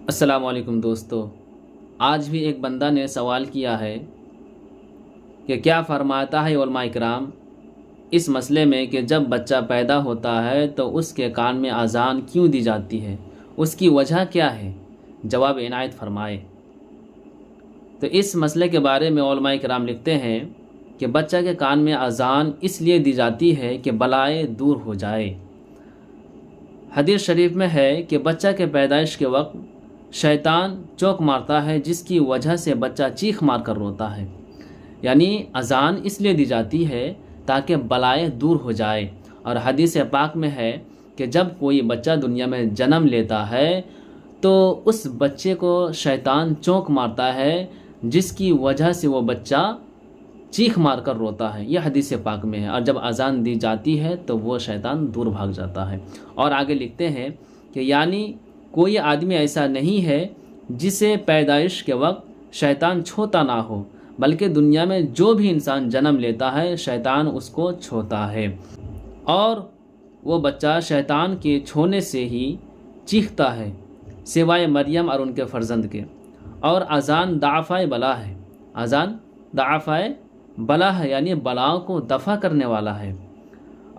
السلام علیکم دوستو، آج بھی ایک بندہ نے سوال کیا ہے کہ کیا فرماتا ہے علماء کرام اس مسئلے میں کہ جب بچہ پیدا ہوتا ہے تو اس کے کان میں اذان کیوں دی جاتی ہے، اس کی وجہ کیا ہے؟ جواب عنایت فرمائے۔ تو اس مسئلے کے بارے میں علماء کرام لکھتے ہیں کہ بچہ کے کان میں اذان اس لیے دی جاتی ہے کہ بلائیں دور ہو جائے۔ حدیث شریف میں ہے کہ بچہ کے پیدائش کے وقت شیطان چونک مارتا ہے، جس کی وجہ سے بچہ چیخ مار کر روتا ہے۔ یعنی اذان اس لیے دی جاتی ہے تاکہ بلائیں دور ہو جائے۔ اور حدیث پاک میں ہے کہ جب کوئی بچہ دنیا میں جنم لیتا ہے تو اس بچے کو شیطان چونک مارتا ہے، جس کی وجہ سے وہ بچہ چیخ مار کر روتا ہے۔ یہ حدیث پاک میں ہے، اور جب اذان دی جاتی ہے تو وہ شیطان دور بھاگ جاتا ہے۔ اور آگے لکھتے ہیں کہ یعنی کوئی آدمی ایسا نہیں ہے جسے پیدائش کے وقت شیطان چھوتا نہ ہو، بلکہ دنیا میں جو بھی انسان جنم لیتا ہے شیطان اس کو چھوتا ہے، اور وہ بچہ شیطان کے چھونے سے ہی چیختا ہے، سوائے مریم اور ان کے فرزند کے۔ اور اذان دافع بلا ہے، اذان دافع بلا ہے، یعنی بلاؤں کو دفع کرنے والا ہے،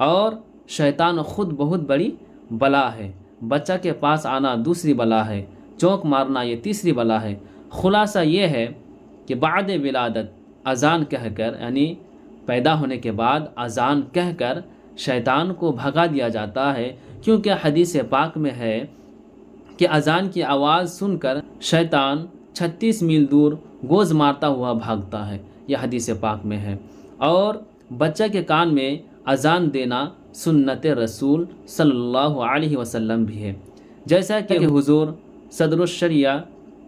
اور شیطان خود بہت بڑی بلا ہے۔ بچہ کے پاس آنا دوسری بلا ہے، چونک مارنا یہ تیسری بلا ہے۔ خلاصہ یہ ہے کہ بعد ولادت اذان کہہ کر، یعنی پیدا ہونے کے بعد اذان کہہ کر شیطان کو بھگا دیا جاتا ہے، کیونکہ حدیث پاک میں ہے کہ اذان کی آواز سن کر شیطان 36 میل دور گوز مارتا ہوا بھاگتا ہے۔ یہ حدیث پاک میں ہے۔ اور بچہ کے کان میں اذان دینا سنت رسول صلی اللہ علیہ وسلم بھی ہے، جیسا کہ حضور صدر الشریعہ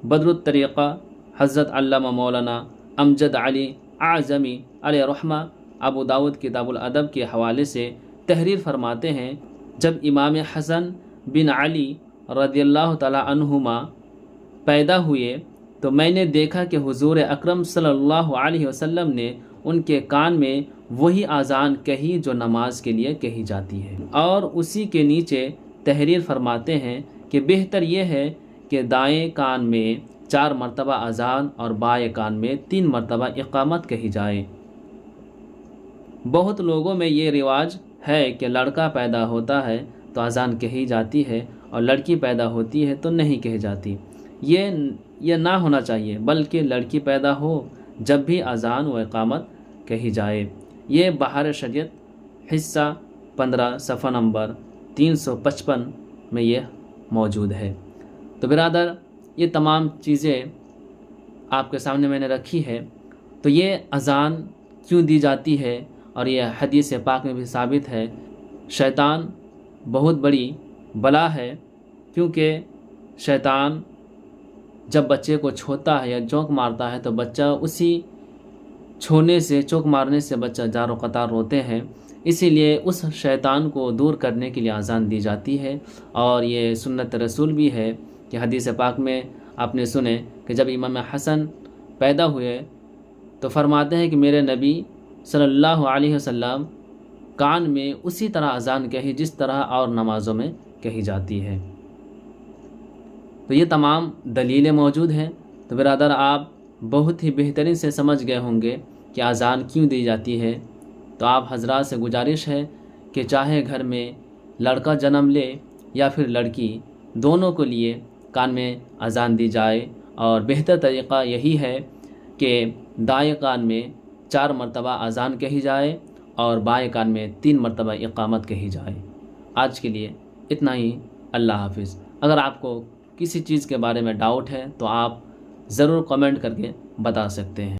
بدر الطریقہ حضرت علامہ مولانا امجد علی اعظمی علیہ رحمہ ابو داود کتاب الادب کے حوالے سے تحریر فرماتے ہیں، جب امام حسن بن علی رضی اللہ تعالی عنہما پیدا ہوئے تو میں نے دیکھا کہ حضور اکرم صلی اللہ علیہ وسلم نے ان کے کان میں وہی اذان کہی جو نماز کے لیے کہی جاتی ہے، اور اسی کے نیچے تحریر فرماتے ہیں کہ بہتر یہ ہے کہ دائیں کان میں 4 مرتبہ اذان اور بائیں کان میں 3 مرتبہ اقامت کہی جائے۔ بہت لوگوں میں یہ رواج ہے کہ لڑکا پیدا ہوتا ہے تو اذان کہی جاتی ہے، اور لڑکی پیدا ہوتی ہے تو نہیں کہی جاتی۔ یہ نہ ہونا چاہیے، بلکہ لڑکی پیدا ہو جب بھی اذان و اقامت کہی جائے۔ یہ بہار شریعت حصہ 15 صفحہ نمبر 355 میں یہ موجود ہے۔ تو برادر، یہ تمام چیزیں آپ کے سامنے میں نے رکھی ہے۔ تو یہ اذان کیوں دی جاتی ہے، اور یہ حدیث پاک میں بھی ثابت ہے، شیطان بہت بڑی بلا ہے، کیونکہ شیطان جب بچے کو چھوتا ہے یا چونک مارتا ہے تو بچہ اسی چھونے سے، چونک مارنے سے بچہ جار و قطار روتے ہیں۔ اسی لیے اس شیطان کو دور کرنے کے لیے اذان دی جاتی ہے۔ اور یہ سنت رسول بھی ہے کہ حدیث پاک میں آپ نے سنے کہ جب امام حسن پیدا ہوئے تو فرماتے ہیں کہ میرے نبی صلی اللہ علیہ وسلم کان میں اسی طرح اذان کہی جس طرح اور نمازوں میں کہی جاتی ہے۔ تو یہ تمام دلیلیں موجود ہیں۔ تو برادر، آپ بہت ہی بہترین سے سمجھ گئے ہوں گے کہ اذان کیوں دی جاتی ہے۔ تو آپ حضرات سے گزارش ہے کہ چاہے گھر میں لڑکا جنم لے یا پھر لڑکی، دونوں کے لیے کان میں اذان دی جائے، اور بہتر طریقہ یہی ہے کہ دائیں کان میں 4 مرتبہ اذان کہی جائے اور بائیں کان میں 3 مرتبہ اقامت کہی جائے۔ آج کے لیے اتنا ہی۔ اللہ حافظ۔ اگر آپ کو کسی چیز کے بارے میں ڈاؤٹ ہے تو آپ ضرور کمنٹ کر کے بتا سکتے ہیں۔